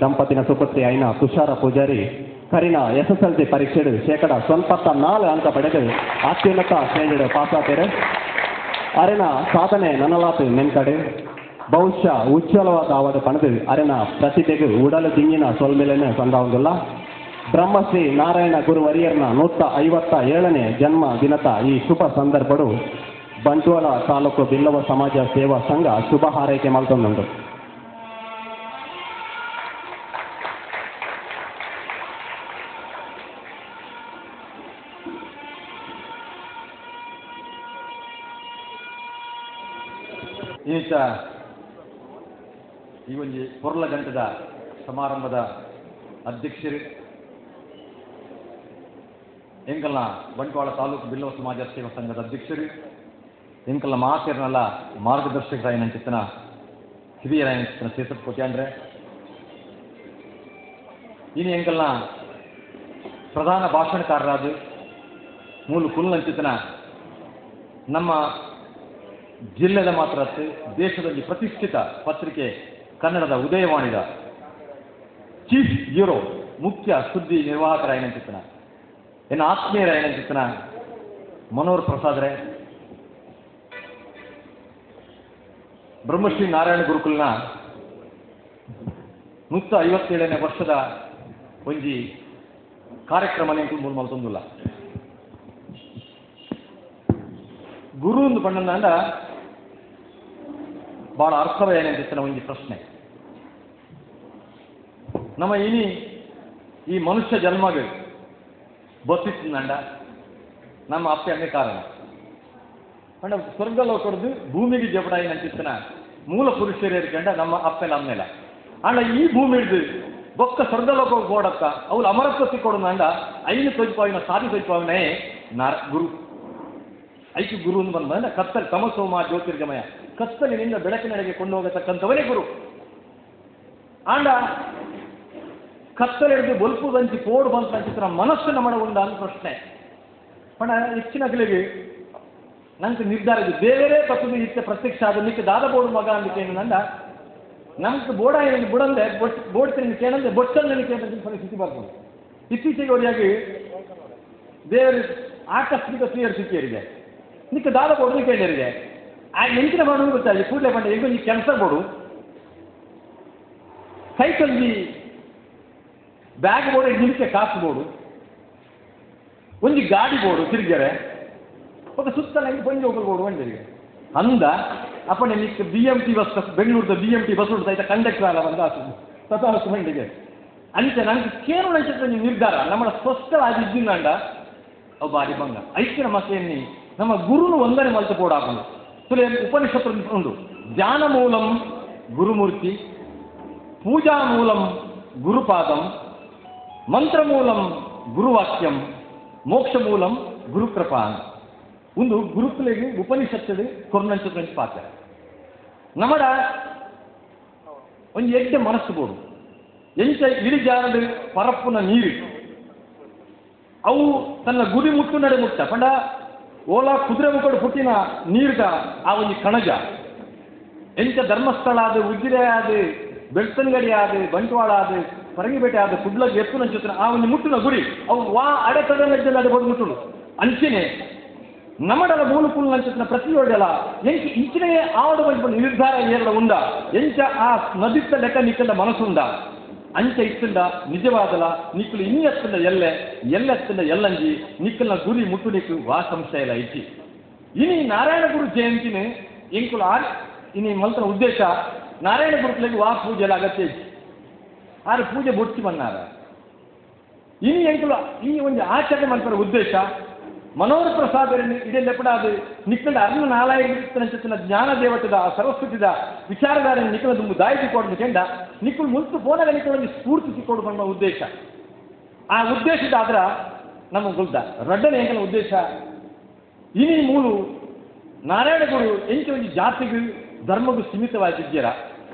ದಂಪತಿನ ಸುಪುತ್ರಿ ಐನ ತುಷಾರ ಪೂಜಾರಿ ಕರಿನ SSLC ಪರೀಕ್ಷೆಡು ಶೇಕಡ 94 ಅಂಕ ಪಡೆದು ಅತ್ಯುನ್ನತ ಶ್ರೇಣಿಡು ಪಾಸಾತೇರು. ಅರೆನ ಸಾಧನೆ ನನಲಾತು ಮೆನ್ಕಡೆ ಬಹುಶಃ ಉಜ್ವಲವಾದ ಅವಾರ್ಡ್ ಪಡೆದು ಅರೆನ ಪ್ರತಿಭೆಗೆ ಉಡಲು ದಿಂಗಿನ ಸೊಲ್ಮೆಲೆನೆ ಸಂದಾವುದಿಲ್ಲ. ಬ್ರಹ್ಮಶ್ರೀ ನಾರಾಯಣ ಗುರುವರಿಯರ್ನ 157ನೇ ಜನ್ಮ ದಿನದ ಈ ಶುಭ ಸಂದರ್ಭಡು ಬಂಟ್ವಾಳ ತಾಲೂಕು ಬಿಲ್ಲವ ಸಮಾಜ ಸೇವಾ ಸಂಘ ಶುಭ ಹಾರೈಕೆ ಮಾಡ್ತೊಂದುಂಟು. ಈತ ಈ ಒಂದು ಪೊರ್ಲ ಗಂಟದ ಸಮಾರಂಭದ ಅಧ್ಯಕ್ಷರು ಎಂಕಲ್ನ ಬಂಟ್ವಾಳ ತಾಲೂಕು ಬಿಲ್ಲವ ಸಮಾಜ ಸೇವಾ ಸಂಘದ ಅಧ್ಯಕ್ಷರು ಎಂಕಲ್ನ ಮಾತೇರ್ನಲ್ಲ ಮಾರ್ಗದರ್ಶಕರಾಯನಂಚಿತ್ತನ ಹಿರಿಯರಾಯನಂಚಿತ್ತನ ಸೇಸಪ್ ಕೊಟ್ಯಾಂಡ್ರೆ ಇನ್ನು ಎಂಕಲ್ನ ಪ್ರಧಾನ ಭಾಷಣಕಾರರಾದ ಮೂಲ ಕುಲ್ಲಂಚಿತ್ತನ ನಮ್ಮ ಜಿಲ್ಲೆದ ಮಾತ್ರ ದೇಶದಲ್ಲಿ ಪ್ರತಿಷ್ಠಿತ ಪತ್ರಿಕೆ ಕನ್ನಡದ ಉದಯವಾಣಿದ ಚೀಫ್ ಬ್ಯೂರೋ ಮುಖ್ಯ ಸುದ್ದಿ ನಿರ್ವಾಹಕರಾಯನಂಚಿತ್ತನ ಎನ್ನ ಆತ್ಮೀಯರಾಯನಂಚಿತ್ತನ ಮನೋಹರ್ ಪ್ರಸಾದ್ರೆ ಬ್ರಹ್ಮಶ್ರೀ ನಾರಾಯಣ ಗುರುಕುಲ್ನ 157ನೇ ವರ್ಷದ ಒಂಜಿ ಕಾರ್ಯಕ್ರಮ ಮೂಲ ಮಲ್ತೊಂದುಲ್ಲ. ಗುರು ಒಂದು ಪಂಡ ಭಾಳ ಅರ್ಥವೇನಂತಿನ ಒಂದು ಪ್ರಶ್ನೆ. ನಮ್ಮ ಈ ಮನುಷ್ಯ ಜನ್ಮಗೆ ಬತ್ತಿತ್ತಂಡ ನಮ್ಮ ಅಪ್ಪೆ ಹಂಗೆ ಕಾರಣ ಪಂಡ ಸ್ವರ್ಗಲೋಕರದು ಭೂಮಿಗೆ ಜಪಡಾಯಿನಂತಿನ ಮೂಲ ಪುರುಷರು ಇರ್ಕೊಂಡ ನಮ್ಮ ಅಪ್ಪೆಲ್ಲ ಅಮ್ಮೆಲ್ಲ ಅಂಡ ಈ ಭೂಮಿ ಹಿಡಿದು ಬೊಕ್ಕ ಸ್ವರ್ಗಲೋಕ ಗೋಡಕ್ಕ ಅವ್ರು ಅಮರತ್ವ ಸಿಕ್ಕೊಡು ಅಂಡ ಐನು ತೊಯ್ಪಾವಿನ ಸಾಧಿ ತೊಯ್ಪಾವಿನೇ ಗುರು ಐಕ್ಯ ಗುರು ಅಂತ ಬಂದ ಕತ್ತಲಿ ತಮಸೋಮ ಜ್ಯೋತಿರ್ಗಮಯ ಕತ್ತಲಿನಿಂದ ಬೆಳಕಿನೆಡೆಗೆ ಕೊಂಡು ಹೋಗತಕ್ಕಂಥವರೇ ಗುರು. ಆಂಡ ಕತ್ತಲೆಡೆದು ಬೊಲ್ಪು ಬಂಚಿ ಪೋಡು ಬಂತ ಚಿತ್ರ ಮನಸ್ಸನ್ನು ಮಾಡವುಂಡ ಅಂತ ಪ್ರಶ್ನೆ ಪಣ ಹೆಚ್ಚಿನ ಗಳಿಗೆ ನಂಗೆ ನಿರ್ಧಾರ ಇದು ಬೇರೆ ತಪ್ಪು ಇತ್ತ ಪ್ರತ್ಯಕ್ಷ ಆದ ನಿಕ್ಕೆ ದಾದ ಬೋಡು ಮಗ ಅಂದಿಕೆ ಏನಂದ ನಮ್ಗೆ ಬೋಡ ಏನು ಬಿಡಂದೆ ಬೋಡ್ತೀನಿ ಕೇಳಂದ್ರೆ ಬೊಟ್ಟಲ್ಲಿ ನನಗೆ ಪರಿಸ್ಥಿತಿ ಬರ್ತದೆ. ಇತ್ತೀಚೆಗೆ ಹೊರಿಯಾಗಿ ದೇವರು ಆಕಸ್ಮಿಕ ಕ್ಲಿಯರ್ ಸಿಕ್ಕಿಯರಿಗೆ ನಿಕ್ಕೆ ದಾದ ಬೋಡು ಕೇಳಿರಿಗೆ ಆ ಎಂಚಿನ ಮಾಡೋದು ಗೊತ್ತಾಗಿ ಕೂಡಲೇ ಬಂದ ಈಗ ಈ ಕೆಲಸ ಬೋಡು ಸೈಕಲ್ ಬ್ಯಾಗ್ ಬೋರ್ಡ್ ನಿಲ್ಕೆ ಕಾಸು ಬೋಡು ಒಂದು ಗಾಡಿ ಬೋಡು ತಿರುಗ್ಯಾರೆ ఒక ಸುತ್ತಲ ಬಂದು ಹೋಗ್ಬೋದು ಬಂದಿರಿಗೆ ಅಂದ ಅಪ್ಪಣೆ ನಿಕ್ಕೆ BMT ಬಸ್ ಬೆಂಗಳೂರದ BMT ಬಸ್ ಉಂಟು ಕಂಡಕ್ಟರ್ ಅಲ್ಲ ಬಂದ ತಥಾಸು ಮಂಡಿಗೆ ಅಂತೆ ನನಗೆ ಕೇರಳ ನೀವು ನಿರ್ಧಾರ ನಮ್ಮ ಸ್ಪಷ್ಟವಾಗಿದ್ದಿಂದಂಡ ಅವು ಬಾರಿ ಬಂಗ ಐಕ್ಯನ ಮಕ್ಕಳನ್ನಿ ನಮ್ಮ ಗುರುನು ಒಂದನೇ ಮಲ್ತು ಪೋಡಾಕೊಂಡು ಸುಲೇ ಉಪನಿಷತ್ತು ಉಂಟು. ಧ್ಯಾನ ಮೂಲಂ ಗುರುಮೂರ್ತಿ, ಪೂಜಾ ಮೂಲಂ ಗುರುಪಾದಂ, ಮಂತ್ರ ಮೂಲಂ ಗುರುವಾಕ್ಯಂ, ಮೋಕ್ಷ ಮೂಲಂ ಗುರುಕೃಪಾ ಒಂದು ಗುರುಕುಲಿಗೆ ಉಪನಿಷತ್ತು ಕೊರ್ನಂಚ ಪಾತ್ರ ನಮ್ಮಡ ಒಂದು ಎಡ್ಡೆ ಮನಸ್ಸು ಬೋಡು ಎಂಚ ಇಳಿಜಾರದು ಪರಪ್ಪುನ ನೀರು ಅವು ತನ್ನ ಗುರಿ ಮುಟ್ಟು ನಡೆ ಮುಟ್ಟ ಪಂಡ ಓಲಾ ಕುದುರೆ ಮುಕ್ಕಡು ಪುಟ್ಟಿನ ನೀರ್ದ ಆ ಒಂದು ಕಣಜ ಎಂಚ ಧರ್ಮಸ್ಥಳ ಆದ ಉಜಿರೆ ಆದ ಬೆಳ್ತನಗಡಿ ಆದ ಬಂಟ್ವಾಳ ಆದ ಪರಂಗಿಪೇಟೆ ಆದ ಕುಡ್ಲಗೆ ಎತ್ತು ನಂಚುತ್ತ ಆ ಒಂದು ಮುಟ್ಟಿನ ಗುರಿ ಅವು ವಾ ಅಡೆತಡೆಲ್ಲ ಅದು ಬಂದು ಮುಟ್ಟುಡು ಅಂಚೆನೆ ನಮ್ಮಡಲ ಮೂಲ ಕುಲ್ ನಂಚಿನ ಪ್ರತಿಯೊಡೆಲ್ಲ ಎಂಚ ಇಂಚಿನೇ ಆವಡ ಬಂದು ನಿರ್ಧಾರ ಏರಳ ಉಂಡ ಎಂಚ ಆ ನದಿತ್ತ ಲೆಕ್ಕ ನಿಕ್ಕಂಡ ಮನಸ್ಸುಂಡ ಅಂಚ ಇತ್ತಂಡ ನಿಜವಾದಲ ನಿಕ್ಕಲು ಇನ್ನೆತ್ತಂಡ ಎಲ್ಲೆತ್ತಂಡ ಎಲ್ಲಂಜಿ ನಿಕ್ಕಲ್ನ ಗುರಿ ಮುಟ್ಟು ನಿಕ್ಕು ವಾ ಸಂಶಯ ಇಲ್ಲ ಇಚ್ಚಿ ಇನಿ ನಾರಾಯಣ ಗುರು ಜಯಂತಿನ ಎಂಕುಲು ಇನಿ ಮಲ್ತನ ಉದ್ದೇಶ ನಾರಾಯಣ ಗುರುಗಳಿಗೆ ವಾ ಪೂಜೆ ಎಲ್ಲ ಅಗತ್ಯ ಇಚ್ಚಿ ಆರು ಪೂಜೆ ಬೊಚ್ಚಿ ಬನ್ನಾರ ಇನಿ ಎಂಕುಲು ಈ ಒಂದು ಆಚರಣೆ ಮಾಡ್ತಾರೆ ಉದ್ದೇಶ ಮನೋಹರ ಪ್ರಸಾದ ಇದೆಲ್ಲ ಅದು ನಿಕ್ಕಂಡ ಅರ್ಣ ನಾರಾಯಣ ಜ್ಞಾನ ದೇವತದ ಸರಸ್ವತಿದ ವಿಚಾರಧಾರ ನಿಕ್ಕಲ ತುಂಬ ದಾಯಿ ಸಿಕ್ಕೋಡು ಕೆಂಡ ನಿಕ್ಕಳು ಮುಂತು ಪೋನಾಗ ನಿಕ್ಕಳೊಂದು ಸ್ಫೂರ್ತಿ ಸಿಕ್ಕೋಡು ಬಂದ ಉದ್ದೇಶ ಆ ಉದ್ದೇಶದ ಆದ್ರ ನಮಗೆ ಗೊತ್ತ ರಡ್ಡನ ಎಂಕಲ ಉದ್ದೇಶ ಇನಿ ಮೂಲು ನಾರಾಯಣ ಗುರು ಎಂಚ ಒಂದು ಜಾತಿಗೂ ಧರ್ಮಗೂ ಸೀಮಿತವಾಗಿದ್ದೀರ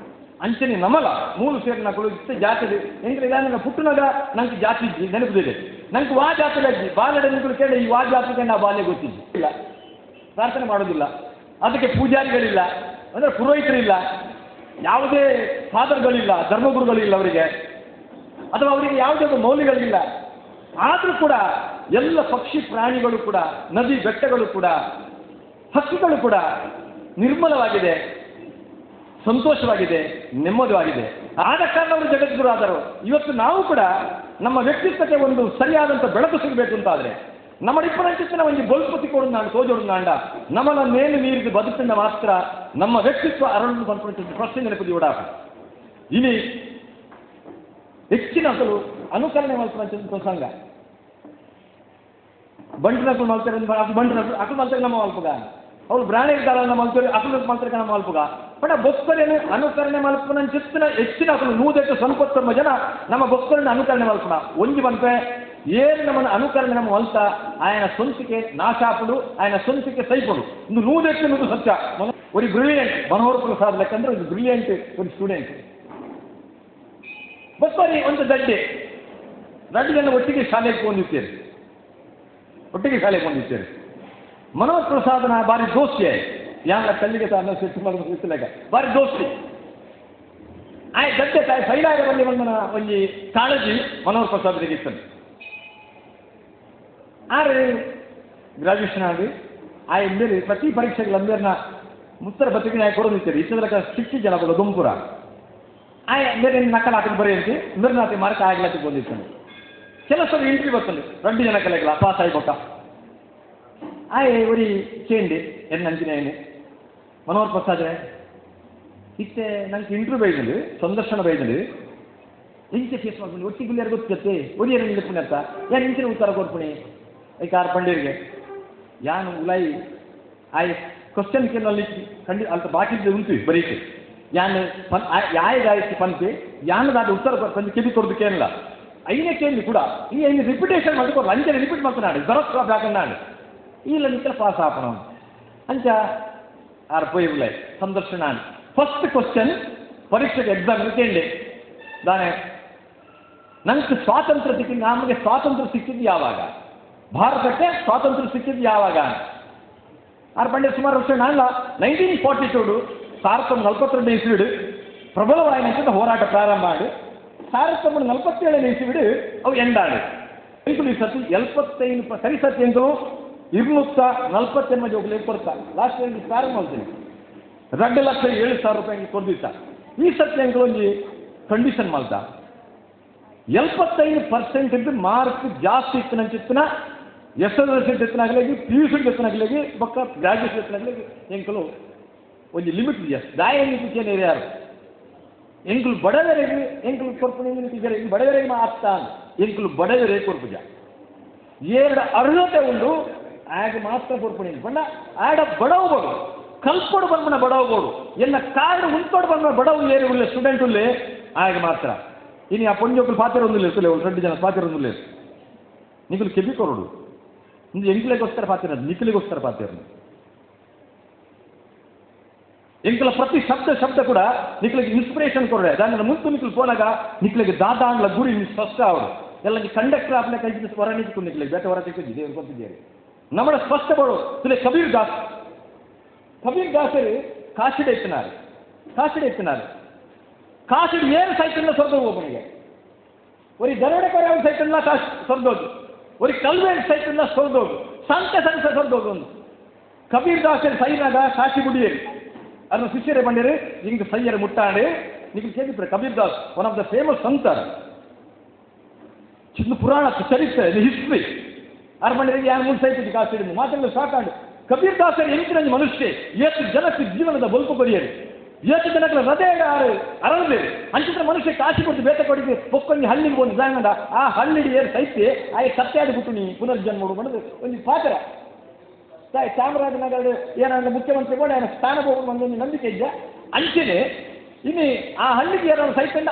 ಅಂಚನೆ ನಮಲ ಮೂಲು ಸೇರಿನ ಇಷ್ಟ ಜಾತಿ ಎಂದ್ರೆ ಇಲ್ಲ ಪುಟ್ಟನಾಗ ನಂಗೆ ಜಾತಿ ನೆನಪಿದೆ ನಂಗೆ ವಾ ಜಾತಿ ಬಾಲ್ಯದ ನಿಂತಲು ಕೇಳಿ ಈ ವಾ ಜಾತಿಗೆ ನಾ ಬಾಲ್ಯ ಗೊತ್ತಿಲ್ಲ ಪ್ರಾರ್ಥನೆ ಮಾಡೋದಿಲ್ಲ ಅದಕ್ಕೆ ಪೂಜಾರಿಗಳಿಲ್ಲ ಅಂದರೆ ಪುರೋಹಿತರಿಲ್ಲ ಯಾವುದೇ ಫಾದರ್ಗಳಿಲ್ಲ, ಧರ್ಮಗುರುಗಳಿಲ್ಲ ಅವರಿಗೆ, ಅಥವಾ ಅವರಿಗೆ ಯಾವುದೇ ಒಂದು ಮೌಲ್ಯಗಳಿಲ್ಲ. ಆದರೂ ಕೂಡ ಎಲ್ಲ ಪಕ್ಷಿ ಪ್ರಾಣಿಗಳು ಕೂಡ, ನದಿ ಬೆಟ್ಟಗಳು ಕೂಡ, ಹಕ್ಕಿಗಳು ಕೂಡ ನಿರ್ಮಲವಾಗಿದೆ, ಸಂತೋಷವಾಗಿದೆ, ನೆಮ್ಮದಿಯಾಗಿದೆ. ಆದ ಕಾರಣ ಅವರು ಜಗದ್ಗುರು ಆದರು. ಇವತ್ತು ನಾವು ಕೂಡ ನಮ್ಮ ವ್ಯಕ್ತಿತ್ವಕ್ಕೆ ಒಂದು ಸರಿಯಾದಂಥ ಬೆಳಕು ಸಿಗಬೇಕು ಅಂತಾದರೆ ನಮ್ಮ ಇಪ್ಪರಂಚಿನ ಒಂದು ಬಲ್ಪತಿ ಕೊಡು ನಾನು ತೋಜೋಡು ನಾಂಡ ನಮ್ಮನ್ನ ನೇನು ನೀರಿದು ಬದುಕಿಂದ ಮಾತ್ರ ನಮ್ಮ ವ್ಯಕ್ತಿತ್ವ ಅರಳು ಬಂದ್ಕೊಂಡಿದ್ದು ಪ್ರಶ್ನೆ ನೆನಪು ಓಡಾಟ. ಇನಿ ಹೆಚ್ಚಿನ ಅಸಲು ಅನುಕರಣೆ ಮಲ್ಪಂಚ ಸಂಘ ಬಂಟಿನಕಲು ಮಲ್ತಾರೆ, ಬಂಟಿನಕಲು ಅಕಲು ಮಲ್ತಾರೆ ನಮ್ಮ ಮಲ್ಪಗ, ಅವ್ರು ಬ್ರಾಣಿರ್ತಾರ ನಮ್ಮ ಮಲ್ತಾರೆ, ಅಕಲು ಮಲ್ತಾರೆ ನಮ್ಮ ಮಲ್ಪಗ. ಬಟ್ ಬೊಕ್ಕರೇನು ಅನುಕರಣೆ ಮಲ್ಪನ ಚಿತ್ತಿನ ಹೆಚ್ಚಿನ ಅಕಲು 199 ಜನ ನಮ್ಮ ಬೊಕ್ಕರನ್ನ ಅನುಕರಣೆ ಮಲ್ಪನ ಒಂಜಿ ಬಂಪೆ ಏನು ನಮ್ಮನ್ನು ಅನುಕರಣೆ ನಮ್ಮ ಮಲ್ತ ఆయన ಸ್ವಂತಿಕೆ ನಾಶಾಪುಡು, ఆయన ಸ್ವಂತಿಕೆ ಸೈಪುಡು. ಇಂದು 100 ಸತ್ಯ. ಒಂದು ಬ್ರಿಲಿಯಂಟ್ ಮನೋಹರ್ ಪ್ರಸಾದ್ ಲೆಕ್ಕಂದ್ರೆ ಒಂದು ಬ್ರಿಲಿಯಂಟ್ ಒಂದು ಸ್ಟೂಡೆಂಟ್. ಬೊಕ್ಕರಿ ಒಂದು ದಡ್ಡಿಯನ್ನು ಒಟ್ಟಿಗೆ ಶಾಲೆಗೆ ಬಂದಿರ್ತೇವೆ, ಒಟ್ಟಿಗೆ ಶಾಲೆಗೆ ಬಂದಿರ್ತೇವೆ. ಮನೋಹರ್ ಪ್ರಸಾದನ ಬಾರಿ ದೋಸ್ತಿ ಯಾನ ಕಲ್ಲಿಗೆ ಸಿಟ್ಟಿಲಾಗ ಬಾರಿ ದೋಸ್ತಿ ಆಯ್ ಗಡ್ಡೆ ತಾಯಿ ಫೈಲಾಗ ಬಂದು ಒಂದು ಕಾಳಜಿ ಮನೋಹರ್ ಪ್ರಸಾದ್ ಇರ್ತಾನೆ. ಆದ್ರೆ ಗ್ರಾಜ್ಯುಯೇಷನ್ ಆಗಿ ಆ ಎಂಬೇರಿ ಪ್ರತಿ ಪರೀಕ್ಷೆಗೆ ಅಂಬೇರ್ನ ಮುತ್ತರ ಬತ್ತಿಗೆ ಆಯ್ ಕೊಡೋದಿರ್ತೀರಿ. ಇಷ್ಟದ ಶಿಕ್ಷಿ ಜನ ಬರೋ ದುಂಪುರ ಆ ಎಂಬೇರಿ ನಕಲ್ ಹಾಕಿ ಬರೆಯಂತಿ ಮಿರ್ನಾತಿ ಮಾರ್ಕ್ ಆಗ್ಲತ್ತಿ ಬಂದಿರ್ತಾನೆ. ಕೆಲಸ ಇಂಟ್ರಿ ಬರ್ತದೆ 2 ಜನ ಕಲೆಗಳ ಪಾಸ್ ಆಯ್ಕೊಟ್ಟ ಆಯ್ ಒರಿ ಚೇಂಡಿ ನಂಚಿನ ಮನೋಹರ್ ಪ್ರಸಾದ್ ಇತ್ತೆ ನಂಗೆ ಇಂಟ್ರ್ಯೂ ಬೈದಲ್ಲಿ ಸಂದರ್ಶನ ಬೈದಲ್ಲಿ ಇಂಚೆ ಫೇಸ್ ಮಾಡ್ಕೊಂಡು ಒಟ್ಟಿಗೆ ಯಾರು ಗೊತ್ತತ್ತೆ ಒರಿಯರ ನಿಲ್ಪುಣಿ ಅಂತ ಯಾರು ಇಂಚಿನ ಉತ್ತರ ಕೊಡ್ಪುಣಿ ಈ ಕಾರ್ ಪಂಡಿರಿಗೆ ಯಾನು ಉಲಾಯಿ ಆಯ್ ಕ್ವಶನ್ ಕೇಳಿ ಖಂಡಿತ ಅಂತ ಬಾಕಿ ಉಂಟು ಬರೀಕೆ ಯಾನು ಯಾಯದಾಯ್ತು ಪಂಪಿ ಯಾನದಾದ ಉತ್ತರ ಪಂಚ ಕೆಬಿ ಕೊಡ್ದು ಕೇಳಲ್ಲ ಐನೇ ಕೇಳಿ ಕೂಡ ಈ ಐದು ರಿಪಿಟೇಷನ್ ಮಾಡಿಕೊಡ್ರು ಅಂಚೆ ರಿಪೀಟ್ ಮಾಡ್ತಾನೆ ಜರಸ್ ಬ್ಯಾಕನ್ನಾಡು ಇಲ್ಲ ನಿಕ್ಕಲ ಪಾಸ್ ಆಪಣ ಅಂಚ ಆರು ಪೋಯಿರ್ಲೆ ಸಂದರ್ಶನ ಫಸ್ಟ್ ಕ್ವಶನ್ ಪರೀಕ್ಷೆಗೆ ಎಕ್ಸಾಮ್ ಕೇಳಿ ದಾನೆ ನಂಗೆ ಸ್ವಾತಂತ್ರ್ಯ ಸಿಕ್ಕಿದ್ದು ನಮಗೆ ಸ್ವಾತಂತ್ರ್ಯ ಸಿಕ್ಕಿದ್ದು ಯಾವಾಗ, ಭಾರತಕ್ಕೆ ಸ್ವಾತಂತ್ರ್ಯ ಸಿಕ್ಕಿದ್ದು ಯಾವಾಗ? ಆರು ಪಂಡೆ ಸುಮಾರು ವರ್ಷ ನಾನಲ್ಲ 1942 1942 ಇಸ್ವಿಡು ಪ್ರಬಲವಾಯಿನ ಹೋರಾಟ ಪ್ರಾರಂಭ ಮಾಡಿ 1947 ಇಸ್ವಿಡು ಅವು ಎಂಡಾಡು ಈ ಸತಿ 75 ಸರಿ ಸತಿ ಎಂದು 248 ಹೋಗ್ಲಿಕ್ಕೆ ಕೊಡ್ತಾರೆ. ಲಾಸ್ಟ್ ಟೈಮ್ ಪ್ರಾರಂಭ ಮಾಡ್ತೀನಿ 2,07,000 ರೂಪಾಯಿಗೆ ಕೊಡ್ದಿತ್ತ. ಈ ಸತಿ ಒಂದು ಕಂಡೀಷನ್ ಮಾಡ್ತಾ 75% ಮಾರ್ಕ್ ಜಾಸ್ತಿ ಇತ್ತು ನನ್ನ ಚಿತ್ತನ SSLC ಎತ್ತನಾಗಲಿ PUC ಎತ್ತನಾಗಲಿ ಬಕ್ಕ ಗ್ರಾಜ್ಯುಯೇಷನ್ ಎತ್ತನಾಗಲಿ ಎಂಕಲು ಒಂದು ಲಿಮಿಟ್ ಇದೆಯಾ ದಾಯ ಏನಿಗೆ ಯಾರು ಎಂಕಲು ಬಡವರಿಗೆ ಎಂಕಲು ಕೊರ್ಪಣೆ ಬಡವರಿಗೆ ಆಗ್ತಾ ಎಂಕಲು ಬಡವರೇ ಕೊರ್ಪುಜ ಎರಡು ಅರ್ಹತೆ ಉಂಡು ಆಗ ಮಾತ್ರ ಕೊರ್ಪಣೆ ಬಣ್ಣ ಆಡ ಬಡವಗಳು ಕಲ್ಪೊಡು ಬಂದ್ಮನ ಬಡವಗಳು ಎಲ್ಲ ಕಾರ್ಡ್ ಉಂಟೋಡು ಬಂದ ಬಡವು ಏರಿ ಉಳ್ಳೆ ಸ್ಟೂಡೆಂಟ್ ಉಳ್ಳೆ ಆಗ ಮಾತ್ರ ಇನ್ನು ಆ ಪೊಂಜೊಕ್ಕಲು ಪಾತ್ರ ಒಂದಿಲ್ಲ ಇರ್ತಲೆ 2 ಜನ ಪಾತ್ರ ಒಂದಿಲ್ಲ ನಿಖಲು ಕೆಬಿ ಕೊರಡು ಇಂದು ಎಂಕ್ಲೆಗೋಸ್ಕರ ಪಾತ್ರ ನಿಖಲಿಗೋಸ್ಕರ ಪಾತ್ರ ಎಂಕಲ ಪ್ರತಿ ಶಬ್ದ ಕೂಡ ನಿಖಲಿಗೆ ಇನ್ಸ್ಪಿರೇಷನ್ ಕೊರಡೆ దాని ముందు నిఖలు పోనగా నిఖలిಗೆ దాదాంగ్ల గురి స్పష్ట అవడు ಎಲ್ಲ ಕಂಡಕ್ಟರ್ आपल्या काही ಹೊರ ನಿಂತ್ಕೊಂಡು ನಿಖಲಿಗೆ ಬೇಟ ಹೊರ ತೆಗೆದು ದೇವರು ಕೊಟ್ಟಿದ್ದಾರೆ നമ്മുടെ ಸ್ಪಷ್ಟಪಡು ತಿಲೆ ಕಬೀರ್ ದಾಸರು ಕಾಶಿಡೆ ಎತ್ತಿನಾರು ಕಾಶಿಡ್ ಏನು ಸೈಕಲ್ನ ಸ್ವರ್ಗ ಹೋಗ್ಬನಿಗೆ ಒಂದು ದರೋಡೆಕೋರ ಸೈಕಲ್ನ ಸ್ವರ್ಗೋದು ಒಂದು ಕಲ್ವೇಟ್ ಸೈಕಲ್ನ ಸ್ವರ್ಗೋದು ಸಂತೆ ಸ್ವರ್ಗೋದು ಒಂದು ಕಬೀರ್ ದಾಸರು ಸೈನಾಗ ಕಾಶಿ ಗುಡಿಯೇರಿ ಅದನ್ನು ಶಿಷ್ಯರೇ ಬಂದಿರಿ ಹಿಂಗೆ ಸೈಯರು ಮುಟ್ಟಾಡಿ ನೀವು ಕೇಳಿದ್ರೆ Kabir Das one of the famous ಸಂತರ್ ಚಿನ್ನ ಪುರಾಣ ಚರಿತ್ರೆ ಹಿಸ್ಟ್ರಿ ಆರು ಬಂದಿರಿಗೆ ಯಾರು ಮುಂದೆ ಸೈತಿದ್ದು ಕಾಶಿಡಿಂದ ಮಾತನ್ನು ಸಾಕಾಂಡು ಕಬೀರ್ ದಾಸರು ಎಂಚಿನ ಮನುಷ್ಯ ಎಷ್ಟು ಜನಕ್ಕೆ ಜೀವನದ ಬಲ್ಪು ಬರೆಯರು ಎಷ್ಟು ಜನಕ್ಕೆ ಹೃದಯ ಅರಳಬೇರು ಅಂಚಿದ್ರೆ ಮನುಷ್ಯ ಕಾಶಿ ಕೊಟ್ಟು ಬೇಟ ಕೊಡಿಗೆ ಪೊಕ್ಕೊಂದು ಹಳ್ಳಿಗೆ ಒಂದು ಜಾಗದ ಆ ಹಳ್ಳಿಗೆ ಏರು ಸೈತಿ ಆಯ್ ಸತ್ಯಾಡಿ ಬಿಟ್ಟು ನೀ ಪುನರ್ಜನ್ಮ ಮಾಡೋದು ಒಂದು ಪಾತ್ರ ಚಾಮರಾಜನಗರ ಏನಾದ್ರು ಮುಖ್ಯಮಂತ್ರಿ ಕೂಡ ಸ್ಥಾನ ಹೋಗೋದು ಒಂದೊಂದು ನಂಬಿಕೆ ಇದ್ದ ಅಂಚೆನೆ ಇನ್ನು ಆ ಹಳ್ಳಿಗೆ ಏನಾದ್ರು ಸೈತಂಡ